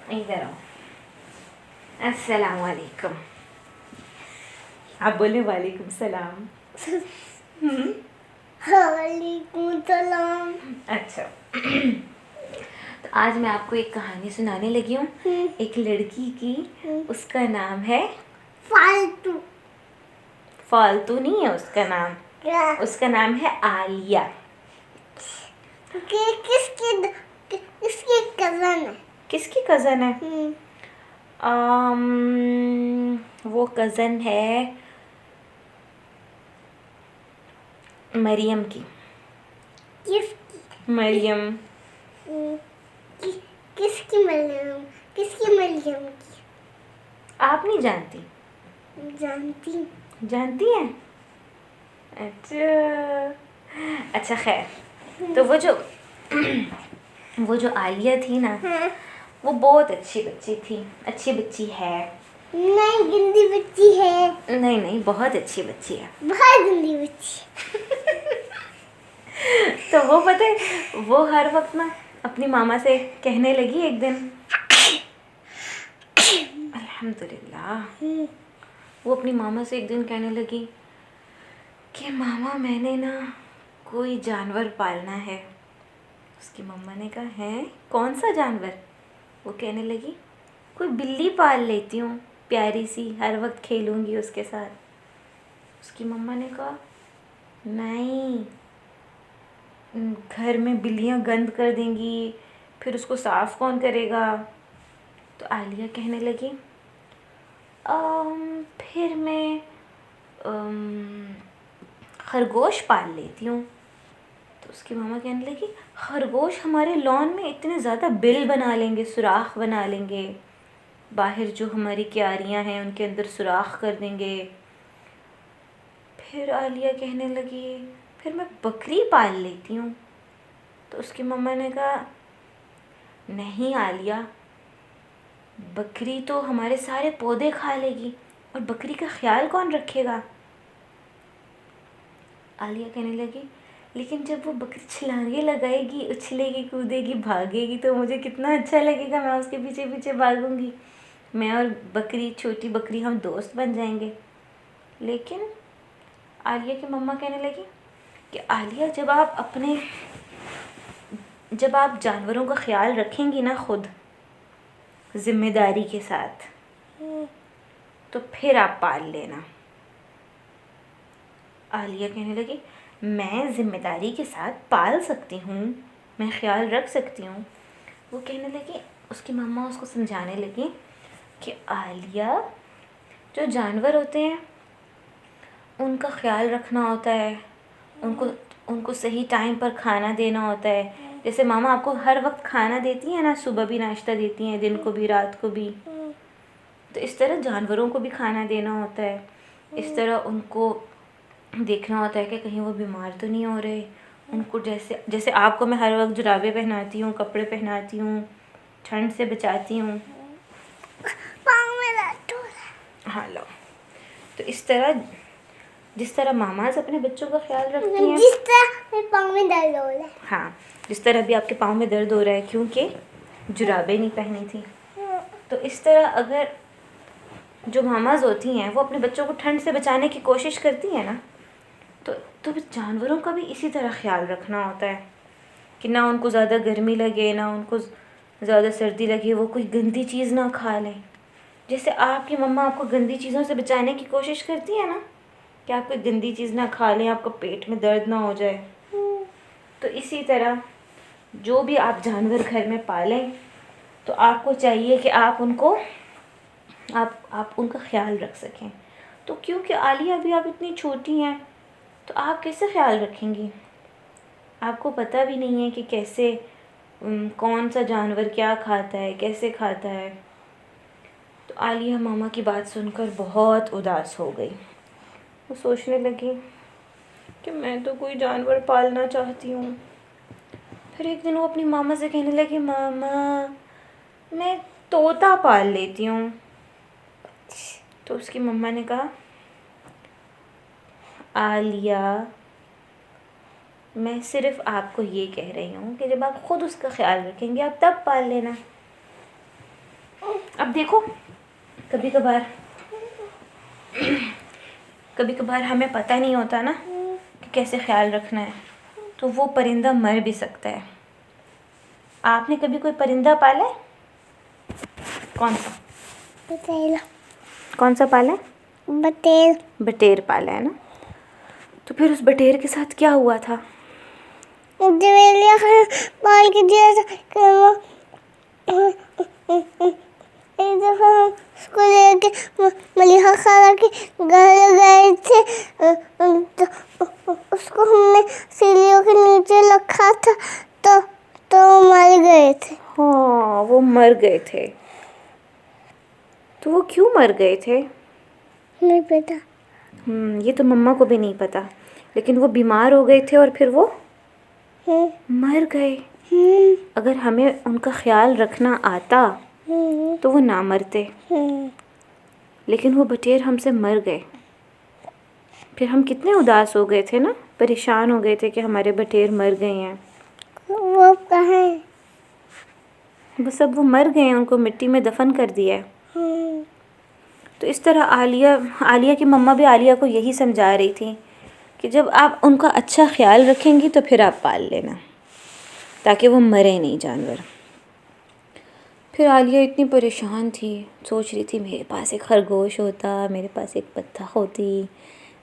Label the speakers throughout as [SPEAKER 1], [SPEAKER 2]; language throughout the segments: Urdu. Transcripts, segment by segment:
[SPEAKER 1] ادھر آؤ. السلام علیکم. آپ بولے وعلیکم السلام.
[SPEAKER 2] وعلیکم السلام.
[SPEAKER 1] اچھا تو آج میں آپ کو ایک کہانی سنانے لگی ہوں, ایک لڑکی کی. اس کا نام ہے
[SPEAKER 2] فالتو.
[SPEAKER 1] فالتو نہیں ہے اس کا نام, اس کا نام ہے عالیہ.
[SPEAKER 2] کس کی کزن ہے؟
[SPEAKER 1] کس کی کزن ہے؟ وہ کزن ہے مریم کی.
[SPEAKER 2] کس کی؟
[SPEAKER 1] مریم.
[SPEAKER 2] کس کی مریم؟ کس کی مریم کی؟
[SPEAKER 1] آپ نہیں جانتی؟
[SPEAKER 2] جانتی.
[SPEAKER 1] جانتی ہیں؟ اچھا خیر. تو وہ جو عالیہ تھی نا, وہ بہت اچھی بچی تھی. اچھی بچی ہے.
[SPEAKER 2] نہیں, گندی بچی ہے.
[SPEAKER 1] نہیں, بہت اچھی بچی ہے.
[SPEAKER 2] بہت گندی بچی.
[SPEAKER 1] تو وہ پتہ ہے, وہ ہر وقت نا اپنی ماما سے کہنے لگی ایک دن, الحمدللہ, وہ اپنی ماما سے ایک دن کہنے لگی کہ ماما میں نے نا کوئی جانور پالنا ہے. اس کی ماما نے کہا ہے کون سا جانور؟ وہ کہنے لگی کوئی بلی پال لیتی ہوں, پیاری سی, ہر وقت کھیلوں گی اس کے ساتھ. اس کی ماما نے کہا نہیں, گھر میں بلیاں گند کر دیں گی, پھر اس کو صاف کون کرے گا؟ تو عالیہ کہنے لگی پھر میں خرگوش پال لیتی ہوں. تو اس کی ماما کہنے لگی خرگوش ہمارے لان میں اتنے زیادہ بل بنا لیں گے, سوراخ بنا لیں گے, باہر جو ہماری کیاریاں ہیں ان کے اندر سوراخ کر دیں گے. پھر عالیہ کہنے لگی پھر میں بکری پال لیتی ہوں. تو اس کی ماما نے کہا نہیں عالیہ, بکری تو ہمارے سارے پودے کھا لے گی, اور بکری کا خیال کون رکھے گا؟ عالیہ کہنے لگی لیکن جب وہ بکری چھلانگے لگائے گی, اچھلے گی, کودے گی, بھاگے گی, تو مجھے کتنا اچھا لگے گا, میں اس کے پیچھے پیچھے بھاگوں گی, میں اور بکری, چھوٹی بکری, ہم دوست بن جائیں گے. لیکن عالیہ کی مما کہنے لگی کہ عالیہ جب آپ جانوروں کا خیال رکھیں گی نا خود ذمہ داری کے ساتھ, تو پھر آپ پال لینا. عالیہ کہنے لگی میں ذمہ داری کے ساتھ پال سکتی ہوں, میں خیال رکھ سکتی ہوں. وہ کہنے لگی, اس کی ماما اس کو سمجھانے لگی کہ عالیہ جو جانور ہوتے ہیں ان کا خیال رکھنا ہوتا ہے, ان کو صحیح ٹائم پر کھانا دینا ہوتا ہے. جیسے ماما آپ کو ہر وقت کھانا دیتی ہیں نا, صبح بھی ناشتہ دیتی ہیں, دن کو بھی, رات کو بھی, تو اس طرح جانوروں کو بھی کھانا دینا ہوتا ہے. اس طرح ان کو دیکھنا ہوتا ہے کہ کہیں وہ بیمار تو نہیں ہو رہے. ان کو جیسے آپ کو میں ہر وقت جرابیں پہناتی ہوں, کپڑے پہناتی ہوں, ٹھنڈ سے بچاتی ہوں. ہاں لو. تو جس طرح ماماز اپنے بچوں کا خیال رکھتی ہیں,
[SPEAKER 2] جس طرح میرے پاؤں میں درد ہو رہا ہے.
[SPEAKER 1] ہاں, جس طرح بھی آپ کے پاؤں میں درد ہو رہا ہے کیونکہ جرابیں نہیں پہنی تھی, تو اس طرح اگر جو ماماز ہوتی ہیں وہ اپنے بچوں کو ٹھنڈ سے بچانے کی کوشش کرتی ہیں نا, تو جانوروں کا بھی اسی طرح خیال رکھنا ہوتا ہے کہ نہ ان کو زیادہ گرمی لگے, نہ ان کو زیادہ سردی لگے, وہ کوئی گندی چیز نہ کھا لیں. جیسے آپ کی مما آپ کو گندی چیزوں سے بچانے کی کوشش کرتی ہے نا, کہ آپ کوئی گندی چیز نہ کھا لیں, آپ کو پیٹ میں درد نہ ہو جائے, تو اسی طرح جو بھی آپ جانور گھر میں پالیں تو آپ کو چاہیے کہ آپ ان کا خیال رکھ سکیں. تو کیونکہ عالیہ ابھی آپ اتنی چھوٹی ہیں, تو آپ کیسے خیال رکھیں گی؟ آپ کو پتہ بھی نہیں ہے کہ کیسے کون سا جانور کیا کھاتا ہے, کیسے کھاتا ہے. تو عالیہ ماما کی بات سن کر بہت اداس ہو گئی. وہ سوچنے لگی کہ میں تو کوئی جانور پالنا چاہتی ہوں. پھر ایک دن وہ اپنی ماما سے کہنے لگی ماما میں طوطا پال لیتی ہوں. تو اس کی مما نے کہا عالیہ میں صرف آپ کو یہ کہہ رہی ہوں کہ جب آپ خود اس کا خیال رکھیں گے آپ تب پال لینا. اب دیکھو کبھی کبھار ہمیں پتہ نہیں ہوتا نا کہ کیسے خیال رکھنا ہے، تو وہ پرندہ مر بھی سکتا ہے. آپ نے کبھی کوئی پرندہ پالا ہے؟ کون سا؟
[SPEAKER 2] بٹیر.
[SPEAKER 1] کون سا پالا ہے؟
[SPEAKER 2] بٹیر.
[SPEAKER 1] بٹیر پالا ہے نا. تو پھر اس بٹیر کے ساتھ کیا ہوا تھا؟
[SPEAKER 2] پال کے دیا تھا کہ وہ ایک دفعہ ہم اس کو لے کے ملیحہ خالہ کے گھر گئے تھے، تو اس کو ہم نے سیڑھیوں کے نیچے رکھا تھا تو مر گئے تھے.
[SPEAKER 1] ہاں وہ مر گئے تھے. تو وہ کیوں مر گئے تھے؟
[SPEAKER 2] نہیں پتا.
[SPEAKER 1] یہ تو مما کو بھی نہیں پتا، لیکن وہ بیمار ہو گئے تھے اور پھر وہ مر گئے. اگر ہمیں ان کا خیال رکھنا آتا تو وہ نہ مرتے، لیکن وہ بٹیر ہم سے مر گئے. پھر ہم کتنے اداس ہو گئے تھے نا، پریشان ہو گئے تھے کہ ہمارے بٹیر مر گئے ہیں.
[SPEAKER 2] وہ کہاں ہے؟
[SPEAKER 1] بس اب وہ مر گئے ہیں، ان کو مٹی میں دفن کر دیا ہے. تو اس طرح عالیہ کی مما بھی عالیہ کو یہی سمجھا رہی تھی کہ جب آپ ان کا اچھا خیال رکھیں گی تو پھر آپ پال لینا، تاکہ وہ مرے نہیں جانور. پھر عالیہ اتنی پریشان تھی، سوچ رہی تھی میرے پاس ایک خرگوش ہوتا، میرے پاس ایک بطخ ہوتی،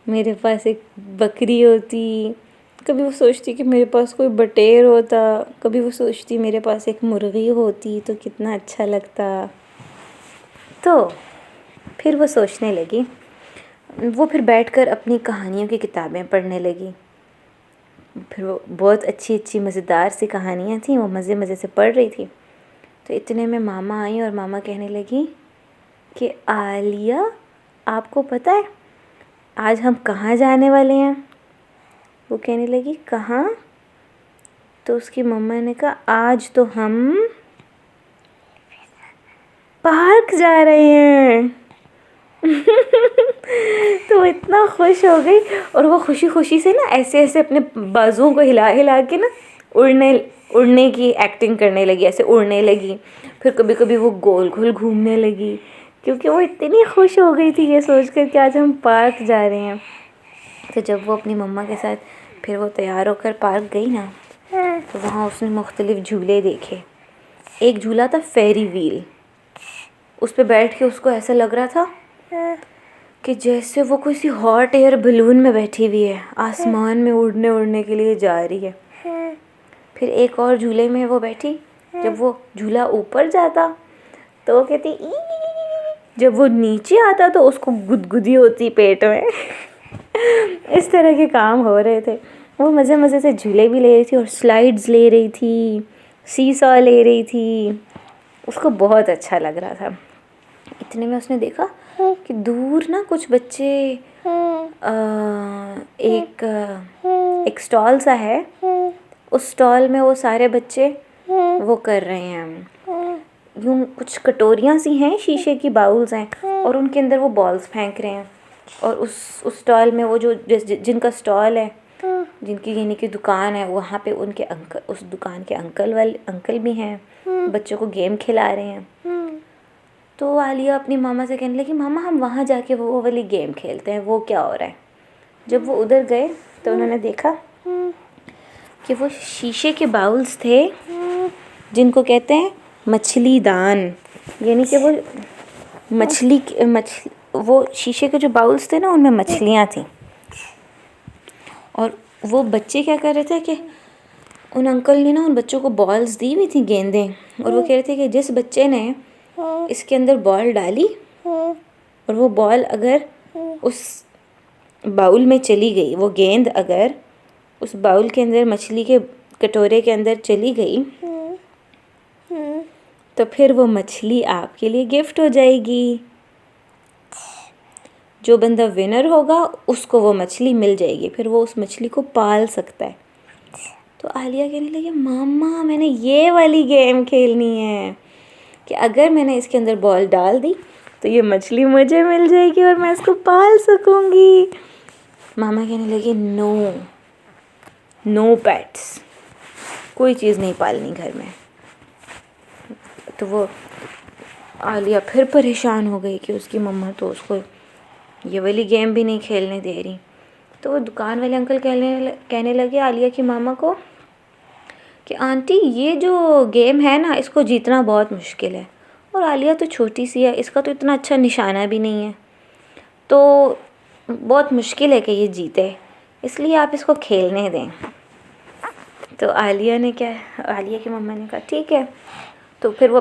[SPEAKER 1] میرے پاس ایک بکری ہوتی. کبھی وہ سوچتی کہ میرے پاس کوئی بٹیر ہوتا، کبھی وہ سوچتی میرے پاس ایک مرغی ہوتی تو کتنا اچھا لگتا. تو پھر وہ سوچنے لگی، وہ پھر بیٹھ کر اپنی کہانیوں کی کتابیں پڑھنے لگی. پھر وہ بہت اچھی اچھی مزیدار سی کہانیاں تھیں، وہ مزے مزے سے پڑھ رہی تھی. تو اتنے میں ماما آئیں اور ماما کہنے لگی کہ عالیہ آپ کو پتہ ہے آج ہم کہاں جانے والے ہیں؟ وہ کہنے لگی کہاں؟ تو اس کی مما نے کہا آج تو ہم پارک جا رہے ہیں. تو وہ اتنا خوش ہو گئی اور وہ خوشی خوشی سے نا ایسے ایسے اپنے بازوؤں کو ہلا ہلا کے نا اڑنے کی ایکٹنگ کرنے لگی، ایسے اڑنے لگی. پھر کبھی کبھی وہ گول گول گھومنے لگی، کیونکہ وہ اتنی خوش ہو گئی تھی یہ سوچ کر کہ آج ہم پارک جا رہے ہیں. تو جب وہ اپنی مما کے ساتھ پھر وہ تیار ہو کر پارک گئی نا، تو وہاں اس نے مختلف جھولے دیکھے. ایک جھولا تھا فیری ویل، اس پہ بیٹھ کے اس کو ایسا لگ رہا تھا کہ جیسے وہ کوئی سی ہاٹ ایئر بلون میں بیٹھی ہوئی ہے، آسمان میں اڑنے کے لیے جا رہی ہے. پھر ایک اور جھولے میں وہ بیٹھی، جب وہ جھولا اوپر جاتا تو وہ کہتی ای، جب وہ نیچے آتا تو اس کو گدگدی ہوتی پیٹ میں. اس طرح کے کام ہو رہے تھے. وہ مزے مزے سے جھولے بھی لے رہی تھی اور سلائڈز لے رہی تھی، سی سا لے رہی تھی. اس کو بہت اچھا لگ رہا تھا. اتنے میں اس نے دیکھا کہ دور نا کچھ بچے ایک اسٹال سا ہے، اس اسٹال میں وہ سارے بچے وہ کر رہے ہیں، یوں کچھ کٹوریاں سی ہیں، شیشے کی باؤلز ہیں، اور ان کے اندر وہ بالز پھینک رہے ہیں. اور اس اسٹال میں وہ جو جن کا اسٹال ہے، جن کی یعنی کہ دکان ہے، وہاں پہ ان کے انکل، اس دکان کے انکل بھی ہیں، بچوں کو گیم کھلا رہے ہیں. تو عالیہ اپنی ماما سے کہنے لگی ماما ہم وہاں جا کے وہ والی گیم کھیلتے ہیں، وہ کیا ہو رہا ہے. جب وہ ادھر گئے تو انہوں نے دیکھا کہ وہ شیشے کے باؤلز تھے جن کو کہتے ہیں مچھلی دان، یعنی کہ وہ وہ شیشے کے جو باؤلز تھے نا ان میں مچھلیاں تھیں. اور وہ بچے کیا کر رہے تھے کہ ان انکل نے نا ان بچوں کو بالز دی ہوئی تھیں، گیندیں، اور وہ کہہ رہے تھے کہ جس بچے نے اس کے اندر بال ڈالی اور وہ بال اگر اس باؤل میں چلی گئی، وہ گیند اگر اس باؤل کے اندر مچھلی کے کٹورے کے اندر چلی گئی تو پھر وہ مچھلی آپ کے لیے گفٹ ہو جائے گی. جو بندہ ونر ہوگا اس کو وہ مچھلی مل جائے گی، پھر وہ اس مچھلی کو پال سکتا ہے. تو عالیہ کہنے لگی ماما میں نے یہ والی گیم کھیلنی ہے کہ اگر میں نے اس کے اندر بال ڈال دی تو یہ مچھلی مجھے مل جائے گی اور میں اس کو پال سکوں گی. ماما کہنے لگی نو پیٹس، کوئی چیز نہیں پالنی گھر میں. تو وہ عالیہ پھر پریشان ہو گئی کہ اس کی مما تو اس کو یہ والی گیم بھی نہیں کھیلنے دے رہی. تو وہ دکان والے انکل کہنے لگے عالیہ کی ماما کو کہ آنٹی یہ جو گیم ہے نا اس کو جیتنا بہت مشکل ہے، اور عالیہ تو چھوٹی سی ہے، اس کا تو اتنا اچھا نشانہ بھی نہیں ہے، تو بہت مشکل ہے کہ یہ جیتے، اس لیے آپ اس کو کھیلنے دیں. تو عالیہ کی مما نے کہا ٹھیک ہے. تو پھر وہ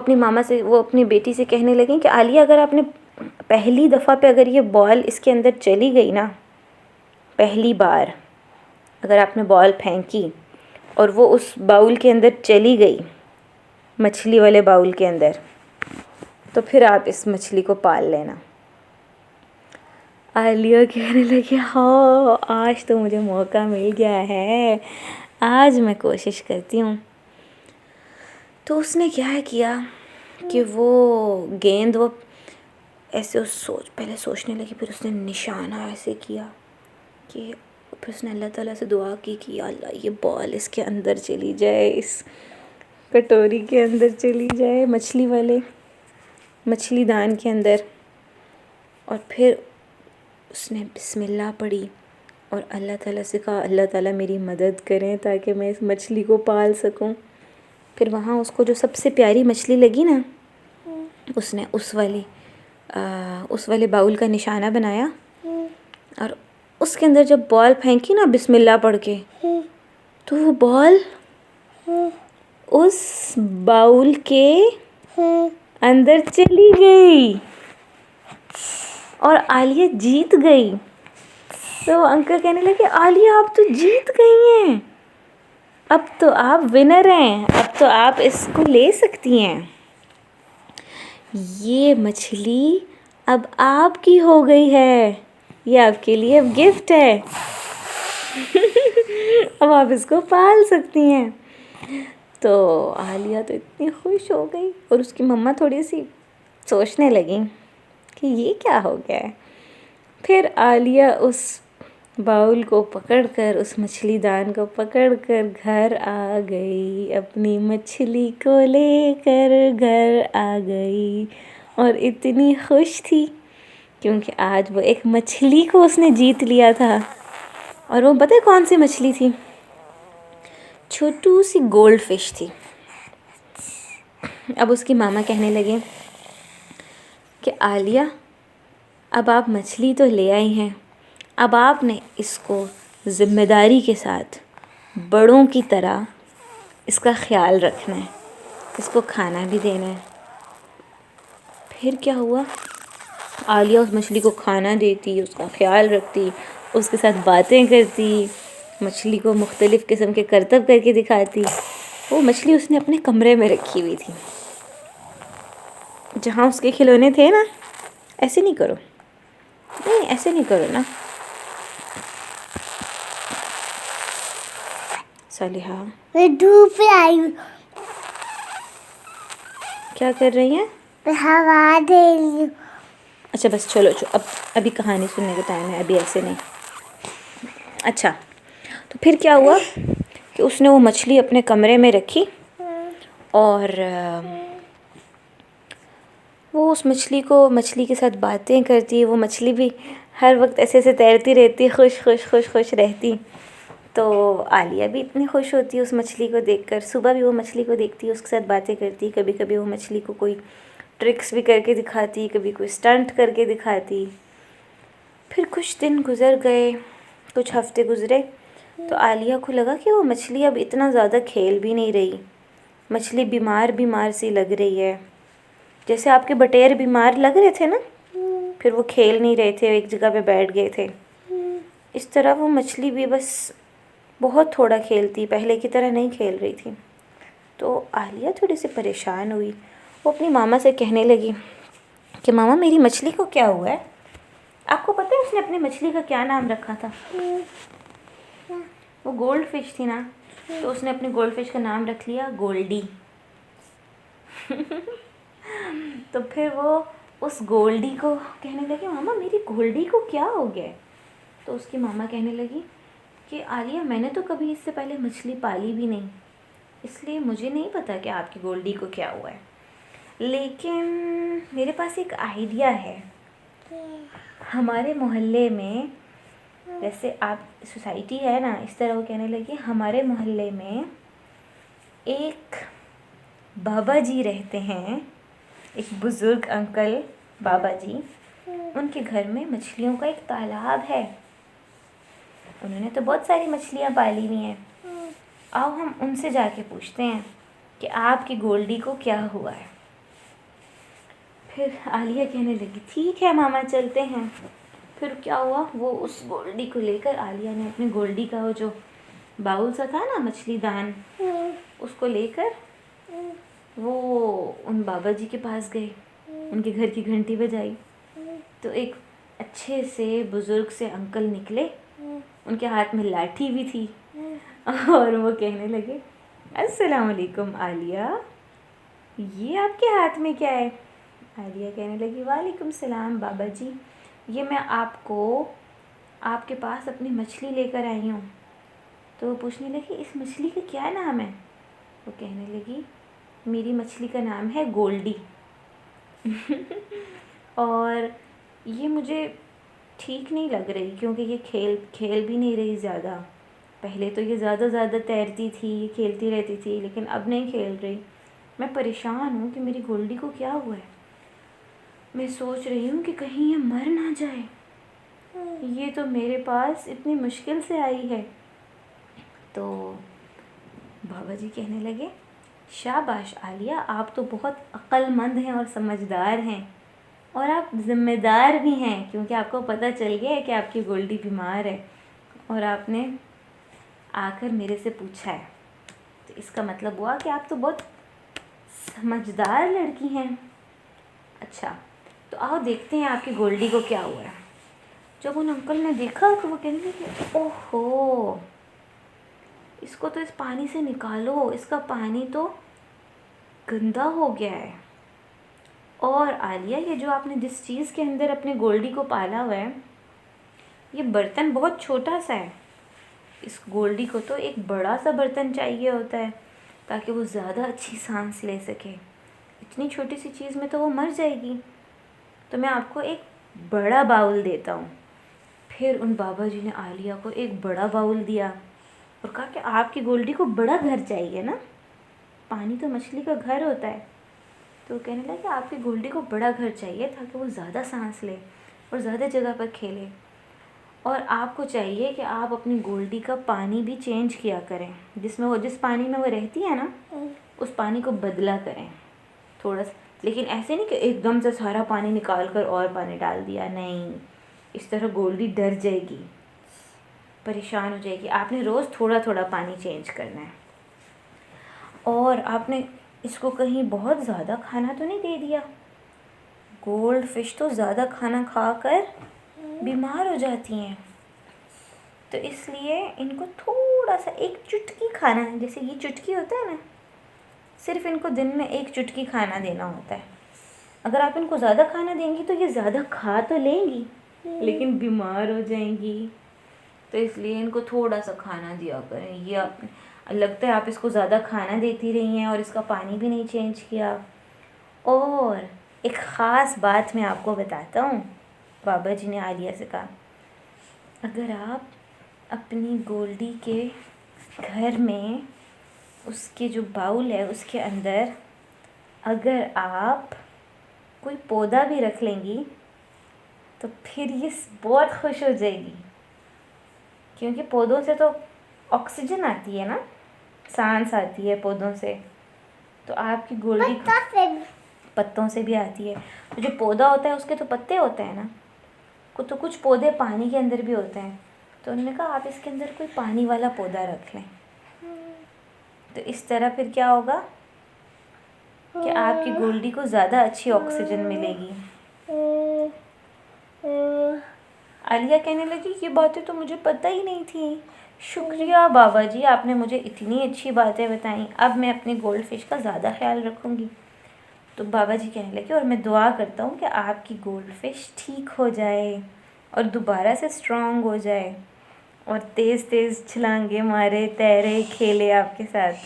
[SPEAKER 1] اپنی بیٹی سے کہنے لگیں کہ عالیہ اگر آپ نے پہلی دفعہ پہ اگر یہ بال اس کے اندر چلی گئی نا، پہلی بار اگر آپ نے بال پھینکی اور وہ اس باؤل کے اندر چلی گئی، مچھلی والے باؤل کے اندر، تو پھر آپ اس مچھلی کو پال لینا. عالیہ کہنے لگی ہاں آج تو مجھے موقع مل گیا ہے، آج میں کوشش کرتی ہوں. تو اس نے کیا کیا کہ وہ گیند وہ ایسے پہلے سوچنے لگی، پھر اس نے نشانہ ایسے کیا کہ پھر اس نے اللہ تعالیٰ سے دعا کی کہ یا اللہ یہ بال اس کے اندر چلی جائے، اس کٹوری کے اندر چلی جائے، مچھلی دان کے اندر. اور پھر اس نے بسم اللہ پڑھی اور اللہ تعالیٰ سے کہا اللہ تعالیٰ میری مدد کریں تاکہ میں اس مچھلی کو پال سکوں. پھر وہاں اس کو جو سب سے پیاری مچھلی لگی نا، اس نے اس والے باؤل کا نشانہ بنایا اور اس کے اندر جب بال پھینکی نا بسم اللہ پڑھ کے، تو وہ بال اس باؤل کے اندر چلی گئی اور عالیہ جیت گئی. تو انکل کہنے لگے عالیہ آپ تو جیت گئی ہیں، اب تو آپ ونر ہیں، اب تو آپ اس کو لے سکتی ہیں، یہ مچھلی اب آپ کی ہو گئی ہے، یہ آپ کے لیے گفٹ ہے، اب آپ اس کو پال سکتی ہیں. تو عالیہ تو اتنی خوش ہو گئی اور اس کی مما تھوڑی سی سوچنے لگیں کہ یہ کیا ہو گیا ہے. پھر عالیہ اس باؤل کو پکڑ کر، اس مچھلی دان کو پکڑ کر گھر آ گئی، اپنی مچھلی کو لے کر گھر آ گئی اور اتنی خوش تھی کیونکہ آج وہ ایک مچھلی کو اس نے جیت لیا تھا. اور وہ پتہ ہے کون سی مچھلی تھی؟ چھوٹو سی گولڈ فش تھی. اب اس کی ماما کہنے لگے کہ عالیہ اب آپ مچھلی تو لے آئی ہیں، اب آپ نے اس کو ذمہ داری کے ساتھ بڑوں کی طرح اس کا خیال رکھنا ہے، اس کو کھانا بھی دینا ہے. پھر کیا ہوا؟ عالیہ اس مچھلی کو کھانا دیتی، اس کا خیال رکھتی، اس کے ساتھ باتیں کرتی، مچھلی کو مختلف قسم کے کرتب کر کے دکھاتی. وہ مچھلی اس نے اپنے کمرے میں رکھی ہوئی تھی جہاں اس کے کھلونے تھے نا. ایسے نہیں کرو، نہیں ایسے نہیں کرو نا صالحہ.
[SPEAKER 2] میں دھوپ پہ آئی ہوں،
[SPEAKER 1] کیا کر رہی ہیں؟
[SPEAKER 2] میں ہوا دے رہی ہوں.
[SPEAKER 1] اچھا بس چلو ابھی کہانی سننے کا ٹائم ہے، ابھی ایسے نہیں. اچھا تو پھر کیا ہوا کہ اس نے وہ مچھلی اپنے کمرے میں رکھی اور وہ اس مچھلی کے ساتھ باتیں کرتی، وہ مچھلی بھی ہر وقت ایسے تیرتی رہتی، خوش رہتی. تو عالیہ بھی اتنی خوش ہوتی اس مچھلی کو دیکھ کر. صبح بھی وہ مچھلی کو دیکھتی، اس کے ساتھ باتیں کرتی، کبھی کبھی وہ مچھلی کو کوئی ٹرکس بھی کر کے دکھاتی، کبھی کوئی اسٹنٹ کر کے دکھاتی. پھر کچھ دن گزر گئے، کچھ ہفتے گزرے، تو عالیہ کو لگا کہ وہ مچھلی اب اتنا زیادہ کھیل بھی نہیں رہی، مچھلی بیمار سی لگ رہی ہے. جیسے آپ کے بٹیر بیمار لگ رہے تھے نا، پھر وہ کھیل نہیں رہے تھے، ایک جگہ پہ بیٹھ گئے تھے، اس طرح وہ مچھلی بھی بس بہت تھوڑا کھیلتی، پہلے کی طرح نہیں کھیل رہی تھی. تو عالیہ تھوڑی سی پریشان ہوئی، وہ اپنی ماما سے کہنے لگی کہ ماما میری مچھلی کو کیا ہوا ہے؟ آپ کو پتہ ہے اس نے اپنی مچھلی کا کیا نام رکھا تھا؟ وہ گولڈ فش تھی نا، تو اس نے اپنے گولڈ فش کا نام رکھ لیا گولڈی. تو پھر وہ اس گولڈی کو کہنے لگی ماما میری گولڈی کو کیا ہو گیا ہے؟ تو اس کی ماما کہنے لگی کہ عالیہ میں نے تو کبھی اس سے پہلے مچھلی پالی بھی نہیں، اس لیے مجھے نہیں پتا کہ آپ کی گولڈی کو کیا ہوا ہے. لیکن میرے پاس ایک آئیڈیا ہے. ہمارے محلے میں، جیسے آپ سوسائٹی ہے نا، اس طرح وہ کہنے لگی ہمارے محلے میں ایک بابا جی رہتے ہیں، ایک بزرگ انکل بابا جی. ان کے گھر میں مچھلیوں کا ایک تالاب ہے. انہوں نے تو بہت ساری مچھلیاں پالی ہوئی ہیں. آؤ ہم ان سے جا کے پوچھتے ہیں کہ آپ کی گولڈی کو کیا ہوا ہے. پھر عالیہ کہنے لگی ٹھیک ہے ماما چلتے ہیں. پھر کیا ہوا، وہ اس گولڈی کو لے کر عالیہ نے اپنی گولڈی کا وہ جو باؤل سا تھا نا مچھلی دان، اس کو لے کر وہ ان بابا جی کے پاس گئے. ان کے گھر کی گھنٹی بجائی تو ایک اچھے سے بزرگ سے انکل نکلے. ان کے ہاتھ میں لاٹھی بھی تھی اور وہ کہنے لگے السلام علیکم عالیہ، یہ آپ کے ہاتھ میں کیا ہے؟ عالیہ کہنے لگی وعلیکم السلام بابا جی، یہ میں آپ کو آپ کے پاس اپنی مچھلی لے کر آئی ہوں. تو وہ پوچھنے لگی اس مچھلی کا کیا نام ہے؟ وہ کہنے لگی میری مچھلی کا نام ہے گولڈی. اور یہ مجھے ٹھیک نہیں لگ رہی کیونکہ یہ کھیل بھی نہیں رہی زیادہ. پہلے تو یہ زیادہ تیرتی تھی، کھیلتی رہتی تھی، لیکن اب نہیں کھیل رہی. میں پریشان ہوں کہ میری گولڈی کو کیا ہوا ہے. میں سوچ رہی ہوں کہ کہیں یہ مر نہ جائے. یہ تو میرے پاس اتنی مشکل سے آئی ہے. تو بابا جی کہنے لگے شاباش عالیہ، آپ تو بہت عقل مند ہیں اور سمجھدار ہیں، اور آپ ذمہ دار بھی ہیں، کیونکہ آپ کو پتہ چل گیا ہے کہ آپ کی گولڈی بیمار ہے اور آپ نے آ کر میرے سے پوچھا ہے. تو اس کا مطلب ہوا کہ آپ تو بہت سمجھدار لڑکی ہیں. اچھا تو آؤ دیکھتے ہیں آپ کی گولڈی کو کیا ہوا ہے. جب ان انکل نے دیکھا تو وہ کہنے لگے اوہو، اس کو تو اس پانی سے نکالو، اس کا پانی تو گندا ہو گیا ہے. اور عالیہ یہ جو آپ نے جس چیز کے اندر اپنے گولڈی کو پالا ہوا ہے، یہ برتن بہت چھوٹا سا ہے. اس گولڈی کو تو ایک بڑا سا برتن چاہیے ہوتا ہے تاکہ وہ زیادہ اچھی سانس لے سکے. اتنی چھوٹی سی چیز میں تو وہ مر جائے گی. تو میں آپ کو ایک بڑا باؤل دیتا ہوں. پھر ان بابا جی نے عالیہ کو ایک بڑا باؤل دیا اور کہا کہ آپ کی گولڈی کو بڑا گھر چاہیے نا، پانی تو مچھلی کا گھر ہوتا ہے. تو وہ کہنے لگا کہ آپ کی گولڈی کو بڑا گھر چاہیے تاکہ وہ زیادہ سانس لے اور زیادہ جگہ پر کھیلے. اور آپ کو چاہیے کہ آپ اپنی گولڈی کا پانی بھی چینج کیا کریں، جس پانی میں وہ رہتی ہے نا اس پانی کو بدلا کریں تھوڑا سا. لیکن ایسے نہیں کہ ایک دم سے سارا پانی نکال کر اور پانی ڈال دیا، نہیں. اس طرح گولڈی ڈر جائے گی، پریشان ہو جائے گی. آپ نے روز تھوڑا تھوڑا پانی چینج کرنا ہے. اور آپ نے اس کو کہیں بہت زیادہ کھانا تو نہیں دے دیا. گولڈ فش تو زیادہ کھانا کھا کر بیمار ہو جاتی ہیں، تو اس لیے ان کو تھوڑا سا ایک چٹکی کھانا ہے. جیسے یہ چٹکی ہوتا ہے نا، صرف ان کو دن میں ایک چٹکی کھانا دینا ہوتا ہے. اگر آپ ان کو زیادہ کھانا دیں گی تو یہ زیادہ کھا تو لیں گی لیکن بیمار ہو جائیں گی. تو اس لیے ان کو تھوڑا سا کھانا دیا کریں. یہ لگتا ہے آپ اس کو زیادہ کھانا دیتی رہی ہیں اور اس کا پانی بھی نہیں چینج کیا. اور ایک خاص بات میں آپ کو بتاتا ہوں. بابا جی نے عالیہ سے کہا اگر آپ اپنی گولڈی کے گھر میں اس کے جو باؤل ہے اس کے اندر اگر آپ کوئی پودا بھی رکھ لیں گی تو پھر یہ بہت خوش ہو جائے گی، کیونکہ پودوں سے تو آکسیجن آتی ہے نا، سانس آتی ہے پودوں سے. تو آپ کی گولڈی پتوں سے بھی آتی ہے. جو پودا ہوتا ہے اس کے تو پتے ہوتے ہیں نا، تو کچھ پودے پانی کے اندر بھی ہوتے ہیں. تو انہوں نے کہا آپ اس کے اندر کوئی پانی والا پودا رکھ لیں. تو اس طرح پھر کیا ہوگا کہ آپ کی گولڈی کو زیادہ اچھی آکسیجن ملے گی. عالیہ کہنے لگی یہ باتیں تو مجھے پتہ ہی نہیں تھیں. شکریہ بابا جی، آپ نے مجھے اتنی اچھی باتیں بتائیں. اب میں اپنی گولڈ فش کا زیادہ خیال رکھوں گی. تو بابا جی کہنے لگے اور میں دعا کرتا ہوں کہ آپ کی گولڈ فش ٹھیک ہو جائے اور دوبارہ سے اسٹرانگ ہو جائے اور تیز تیز چھلانگیں مارے، تیرے، کھیلے آپ کے ساتھ.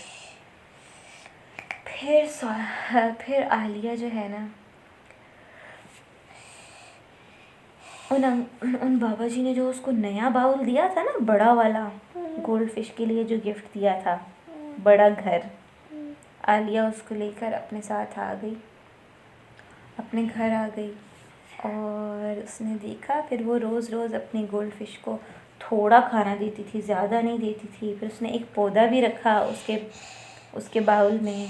[SPEAKER 1] پھر عالیہ جو ہے نا ان بابا جی نے جو اس کو نیا باؤل دیا تھا نا بڑا والا گولڈ فش کے لیے جو گفٹ دیا تھا بڑا گھر، عالیہ اس کو لے کر اپنے ساتھ آ گئی، اپنے گھر آ گئی اور اس نے دیکھا پھر وہ روز روز اپنی گولڈ فش کو تھوڑا کھانا دیتی تھی، زیادہ نہیں دیتی تھی. پھر اس نے ایک پودا بھی رکھا اس کے باؤل میں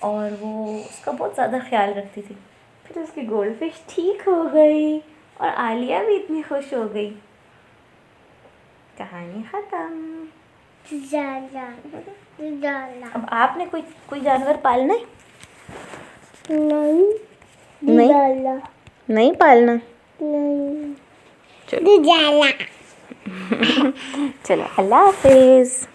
[SPEAKER 1] اور وہ اس کا بہت زیادہ خیال رکھتی تھی. پھر اس کی گولڈ فش ٹھیک ہو گئی اور عالیہ بھی اتنی خوش ہو گئی. کہانی ختم. اب آپ نے کوئی جانور پالنا ہے؟ نہیں پالنا. چلو اللہ حافظ.